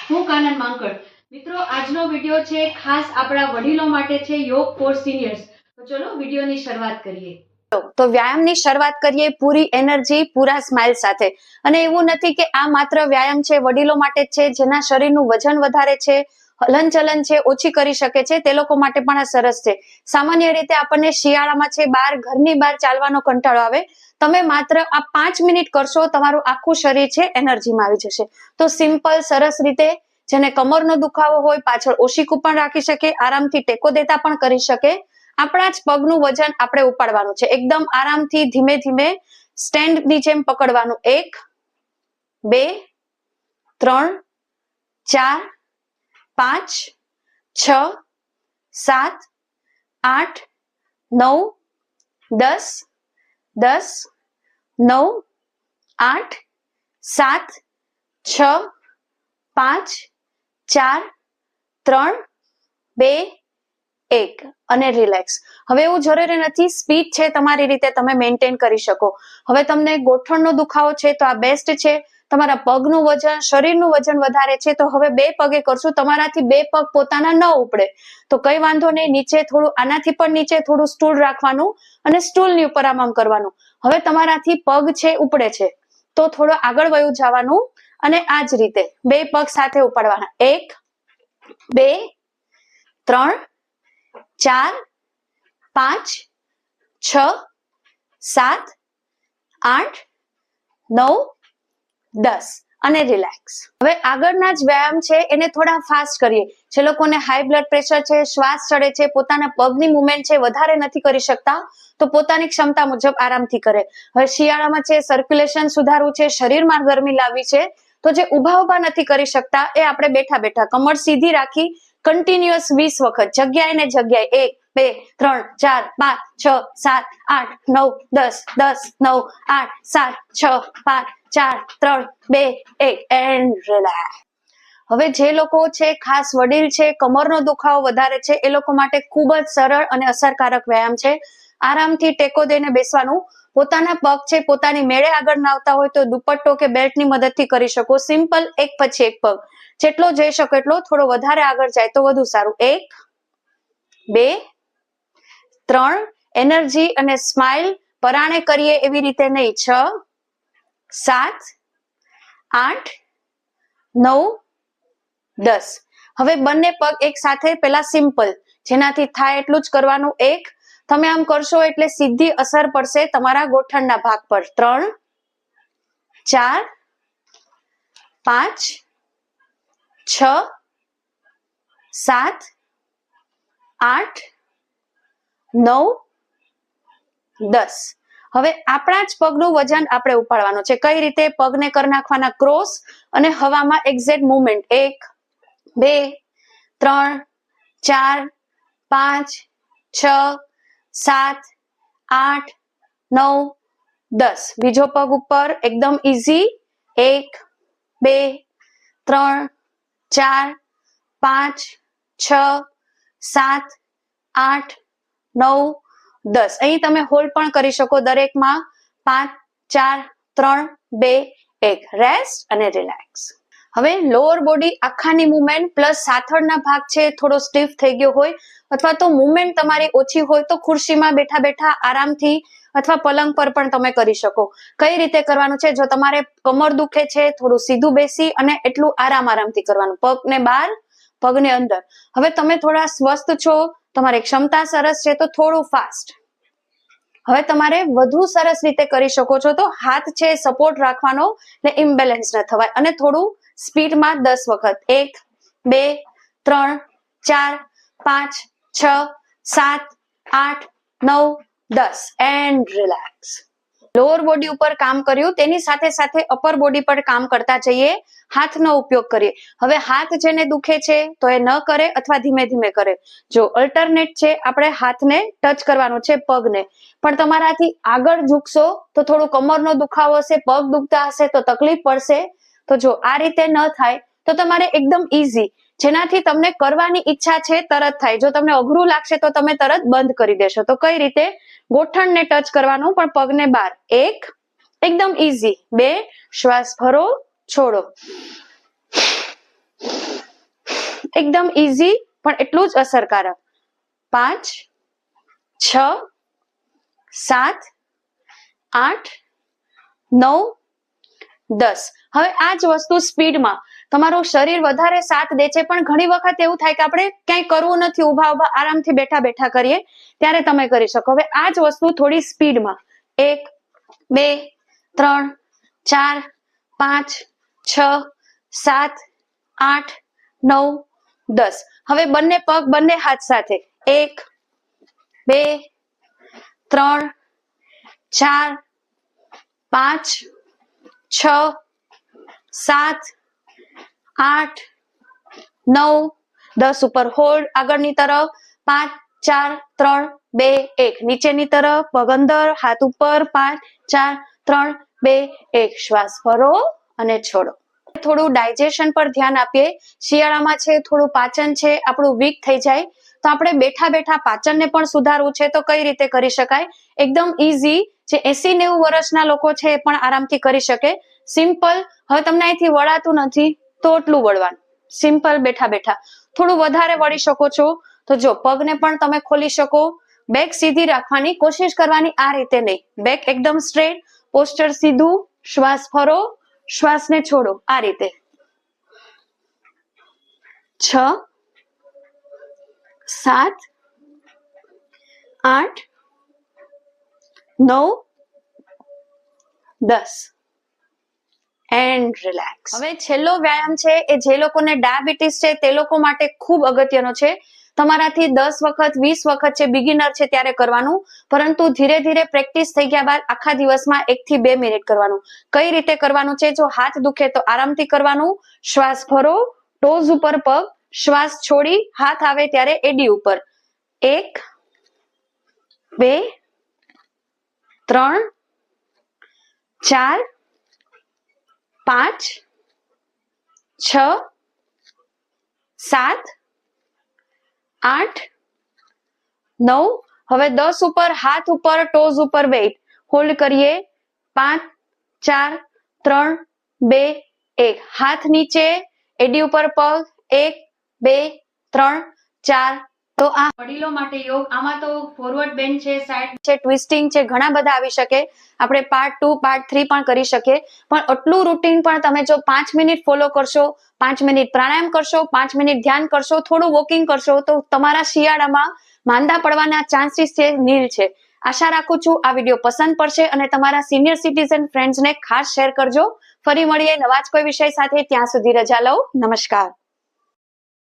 હું કાનન માંકડ. મિત્રો, આજનો વિડિયો છે ખાસ આપણા વડીલો માટે છે, યોગ ફોર સિનિયર્સ. તો ચલો વિડિયોની શરૂઆત કરીએ. તો વ્યાયામની શરૂઆત કરીએ પૂરી એનર્જી, પૂરા સ્માઇલ સાથે. અને એવું નથી કે આ માત્ર વ્યાયામ છે વડીલો માટે જ છે, જેના શરીરનું વજન વધારે છે, હલનચલન છે ઓછી કરી શકે છે, તે લોકો માટે પણ આ સરસ છે. સામાન્ય રીતે આપણને શિયાળામાં છે ઘરની બહાર ચાલવાનો કંટાળો આવે, તમે માત્ર આ 5 મિનિટ કરશો, તમારું આખું શરીર છે એનર્જીમાં આવી જશે. તો સિમ્પલ સરસ રીતે, જેને કમરનો દુખાવો હોય, પાછળ ઓશીકું પણ રાખી શકે, આરામથી ટેકો દેતા પણ કરી શકે. આપણા જ પગનું વજન આપણે ઉપાડવાનું છે, એકદમ આરામથી ધીમે ધીમે સ્ટેન્ડની જેમ પકડવાનું. 1 2 3 4 5 6 7 8 9 10 10 9 8 7 6 5 4 3 2 1 અને રિલેક્સ. હવે એવું જરૂરી નથી, સ્પીડ છે તમારી રીતે તમે મેન્ટેન કરી શકો. હવે તમને ગોઠણનો દુખાવો છે તો આ બેસ્ટ છે. તમારા પગનું વજન, શરીરનું વજન વધારે છે તો હવે 2 પગે કરશું. તમારાથી 2 પગ પોતાના ન ઉપડે તો કઈ વાંધો નહીં, નીચે થોડું, આનાથી પણ નીચે થોડું સ્ટૂલ રાખવાનું અને સ્ટૂલની ઉપર આમ કરવાનું. હવે તમારાથી પગ છે ઉપડે છે તો થોડો આગળ વયું જવાનું અને આ જ રીતે 2 પગ સાથે ઉપાડવાના. 1 2 3 4 5 6 7 8 9 10 અને રિલેક્સ. હવે આગળના જ વ્યાયામ છે એને થોડા ફાસ્ટ કરીએ. જે લોકોને હાઈ બ્લડ પ્રેશર છે, શ્વાસ ચડે છે, પોતાના પગની મુવમેન્ટ છે વધારે નથી કરી શકતા, તો પોતાની ક્ષમતા મુજબ આરામથી કરે. હવે શિયાળામાં છે સર્ક્યુલેશન સુધારવું છે, શરીરમાં ગરમી લાવવી છે, તો જે ઊભા નથી કરી શકતા એ આપણે બેઠા બેઠા કમર સીધી રાખી કન્ટિન્યુઅસ 20 વખત જગ્યાએ ને જગ્યાએ 1 2 3 4 5 6 7 8 9 10 10 9 8 7 6 5 4 3 2 1 એન્ડ રિલેક્સ. હવે જે લોકો છે ખાસ વડીલ છે, કમરનો દુખાવો વધારે છે, એ લોકો માટે ખૂબ જ સરળ અને અસરકારક વ્યાયામ છે. આરામથી ટેકો દઈને બેસવાનું. પોતાના પગ છે પોતાની મેળે આગળ ના આવતા હોય તો દુપટ્ટો કે બેલ્ટની મદદથી કરી શકો. સિમ્પલ એક પછી એક પગ, જેટલો જઈ શકો એટલો, થોડો વધારે આગળ જાય તો વધુ સારું. 1 2 3 એનર્જી અને સ્માઇલ પરાણે કરીએ એવી રીતે નહીં. 6 7 8 9 10. હવે બંને પગ એક સાથે, પેલા સિમ્પલ, જેનાથી થાય એટલું જ કરવાનું. 1 તમે આમ કરશો એટલે સીધી અસર પડશે તમારા ગોઠણના ભાગ પર. 3 4 5 6 7 8 9 10. હવે આપણા જ પગનું વજન આપણે ઉપાડવાનું છે. કઈ રીતે? પગને કરી નાખવાના ક્રોસ અને હવામાં એક્ઝેક્ટ મુવમેન્ટ. 1 2 3 4 5 6 7 8 9 10. બીજો પગ ઉપર એકદમ ઈઝી. 1 2 3 4 5 6 7 8 9 10. અહીં તમે હોલ્ડ પણ કરી શકો દરેકમાં. 5 4 3 2 1 રેસ્ટ અને રિલેક્સ. હવે લોઅર બોડી આખાની મુવમેન્ટ પ્લસ સાથળના ભાગ છે થોડો સ્ટીફ થઈ ગયો હોય અથવા તો મુવમેન્ટ તમારી ઓછી હોય તો ખુરશીમાં બેઠા બેઠા આરામથી અથવા પલંગ પર પણ તમે કરી શકો. કઈ રીતે કરવાનું છે? જો તમારે કમર દુખે છે, થોડું સીધું બેસી અને એટલું આરામથી કરવાનું. પગને બહાર, પગને અંદર. હવે તમે થોડા સ્વસ્થ છો, તમારી ક્ષમતા સરસ છે તો થોડું ફાસ્ટ. હવે તમારે વધુ સરસ રીતે કરી શકો છો તો હાથ છે સપોર્ટ રાખવાનો, એટલે ઇમ્બેલેન્સ ન થવાય. અને થોડું સ્પીડમાં 10 વખત. 1 2 3 4 5 6 7 8 9 10 એન્ડ રિલેક્સ. લોઅર બોડી ઉપર કામ કર્યું, તેની સાથે સાથે અપર બોડી પર કામ કરતા જઈએ. હાથનો ઉપયોગ કરીએ. હવે હાથ જેને દુખે છે તો એ ન કરે અથવા ધીમે ધીમે કરે. જો અલ્ટરનેટ છે, આપણે હાથને ટચ કરવાનું છે પગને, પણ તમારાથી આગળ ઝૂકશો તો થોડું કમરનો દુખાવો હશે, પગ દુખતા હશે તો તકલીફ પડશે. તો જો આ રીતે ન થાય તો તમારે એકદમ ઈઝી, જેનાથી તમને કરવાની ઈચ્છા છે તરત થાય. જો તમને અઘરું લાગશે તો તમે તરત બંધ કરી દેશો. તો કઈ રીતે? ગોઠણને ટચ કરવાનું પણ પગને બહાર. 1 એકદમ ઈઝી. 2 શ્વાસ ભરો, છોડો. એકદમ ઈઝી પણ એટલું જ અસરકારક. 5, 6, 7, 8, 9, 10. હવે આ જ વસ્તુ સ્પીડમાં તમારું શરીર વધારે સાથ દે છે, પણ ઘણી વખત એવું થાય કે આપણે ક્યાંય કરવું નથી, ઉભા ઉભા આરામથી બેઠા બેઠા કરીએ, ત્યારે તમે કરી શકો. હવે આ જ વસ્તુ થોડી સ્પીડમાં 1, 2, 3, 4, 5, 6, 7, 8, 9, 10. હવે બંને પગ બંને હાથ સાથે 1, 2, 3, 4, 5, 6, 7, 8, 9, 10 ઉપર હોલ્ડ. આગળની તરફ 5, 4, 3, 2, 1. નીચેની તરફ પગ અંદર, હાથ ઉપર. 5, 4, 3, 2, 1. શ્વાસ ભરો અને છોડો. થોડું ડાયજેશન પર ધ્યાન આપીએ. શિયાળામાં છે થોડું પાચન છે આપણું વીક થઈ જાય, તો આપણે બેઠા બેઠા પાચનને પણ સુધારવું છે, તો કઈ રીતે કરી શકાય? એકદમ ઈઝી. જે 80-90 વર્ષના લોકો છે એ પણ આરામથી કરી શકે. સિમ્પલ. હવે તમને અહીંથી વળાતું નથી તો એટલું વળવાનું. સિમ્પલ બેઠા બેઠા. થોડું વધારે વળી શકો છો તો જો પગને પણ તમે ખોલી શકો. બેક સીધી રાખવાની કોશિશ કરવાની, આ રીતે નહીં. બેક એકદમ સ્ટ્રેટ, પોસ્ચર સીધું. શ્વાસ ભરો, શ્વાસને છોડો. આ રીતે 6, 7, 8, 9, 10. And relax. હવે છેલ્લો વ્યાયામ છે એ જે લોકોને ડાયાબિટીસ છે તે લોકો માટે ખૂબ અગત્યનો છે. તમારાથી 10 વખત 20 વખત છે બિગિનર છે ત્યારે કરવાનું, પરંતુ ધીરે ધીરે પ્રેક્ટિસ થઈ ગયા બાદ આખા દિવસમાં 1 થી 2 મિનિટ કરવાનું. કઈ રીતે કરવાનું છે? જો હાથ દુખે તો આરામથી કરવાનું. શ્વાસ ભરો, ટોઝ ઉપર પગ, શ્વાસ છોડી હાથ આવે ત્યારે એડી ઉપર. 1, 2, 3, 4, 5, 6, 7, 8, 9. હવે 10 ઉપર હાથ ઉપર, ટોઝ ઉપર વેઇટ હોલ્ડ કરીએ. 5, 4, 3, 2, 1. હાથ નીચે, એડી ઉપર પગ. 1, 2, 3, 4. તો આ વડીલો માટે યોગ. આમાં તો ફોરવર્ડ બેન્ડ છે, સાઈડ છે, ટ્વિસ્ટિંગ છે, ઘણા બધા આવી શકે. આપણે પાર્ટ 2, પાર્ટ 3 પણ કરી શકીએ. પણ આટલું રૂટીન પણ તમે જો 5 મિનિટ ફોલો કરશો, 5 મિનિટ પ્રાણાયામ કરશો, 5 મિનિટ ધ્યાન કરશો, થોડું વોકિંગ કરશો, તો તમારા શિયાળામાં માંદા પડવાના ચાન્સીસ છે નીલ છે. આશા રાખું છું આ વિડીયો પસંદ પડશે અને તમારા સિનિયર સિટીઝન ફ્રેન્ડ્સને ખાસ શેર કરજો. ફરી મળીએ નવા જ કોઈ વિષય સાથે. ત્યાં સુધી રજા લઉં. નમસ્કાર.